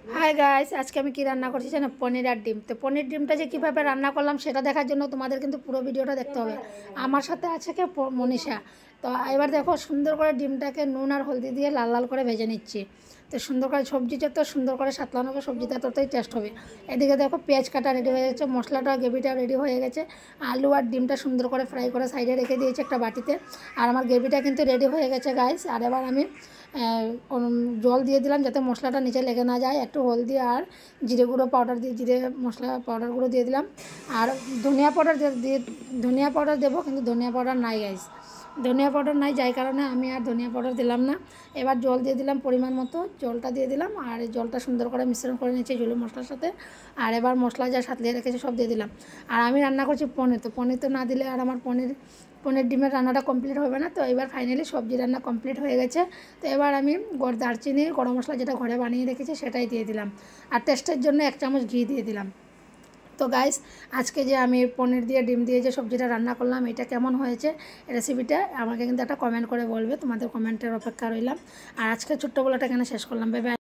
Hi guys, আজকে আমি কি রান্না করছি জানো? পনির আর ডিম। তো পনির ডিমটা যে কীভাবে রান্না করলাম সেটা দেখার জন্য তোমাদের কিন্তু পুরো ভিডিওটা দেখতে হবে। আমার সাথে আছে কে মনীষা। তো এবার দেখো, সুন্দর করে ডিমটাকে নুন আর হলদি দিয়ে লাল লাল করে ভেজে নিচ্ছি। তো সুন্দর করে সবজিটা তো সুন্দর করে সাতলানো হবে, সবজিটা ততই টেস্ট হবে। এদিকে দেখো, পেঁয়াজ কাটা রেডি হয়ে গেছে, মশলাটা গ্রেভিটা রেডি হয়ে গেছে। আলু আর ডিমটা সুন্দর করে ফ্রাই করে সাইডে রেখে দিয়েছি একটা বাটিতে। আর আমার গ্রেভিটা কিন্তু রেডি হয়ে গেছে গাইস। আর এবার আমি জল দিয়ে দিলাম যাতে মশলাটা নিচে লেগে না যায়। একটু হলদি আর জিরে গুঁড়ো পাউডার দিয়ে, জিরে মশলা পাউডার গুঁড়ো দিয়ে দিলাম। আর ধনিয়া পাউডার দিয়ে ধনিয়া পাউডার দেবো, কিন্তু ধনিয়া পাউডার নাই গাইস। ধনিয়া পাউডার নাই, যাই কারণে আমি আর ধনিয়া পাউডার দিলাম না। এবার জল দিয়ে দিলাম পরিমাণ মতো, জলটা দিয়ে দিলাম। আর এই জলটা সুন্দর করে মিশ্রণ করে নিচ্ছি ঝোলের মশলার সাথে। আর এবার মশলা যা সাতলিয়ে রেখেছে সব দিয়ে দিলাম। আর আমি রান্না করছি পনির, তো পনির তো না দিলে আর আমার পনির ডিমের রান্নাটা কমপ্লিট হবে না। তো এবার ফাইনালি সবজি রান্না কমপ্লিট হয়ে গেছে। তো এবার আমি দারচিনি গরম মশলা যেটা ঘরে বানিয়ে রেখেছি সেটাই দিয়ে দিলাম। আর টেস্টের জন্য 1 চামচ ঘি দিয়ে দিলাম। তো গাইস, আজকে যে আমি পনির দিয়ে ডিম দিয়ে যে সবজিটা রান্না করলাম, এটা কেমন হয়েছে রেসিপিটা আমাকে কিন্তু একটা কমেন্ট করে বলবে। তোমাদের কমেন্টের অপেক্ষা রইলাম। আর আজকে ছোট্ট বলাটা এখানে শেষ করলাম। Bye bye.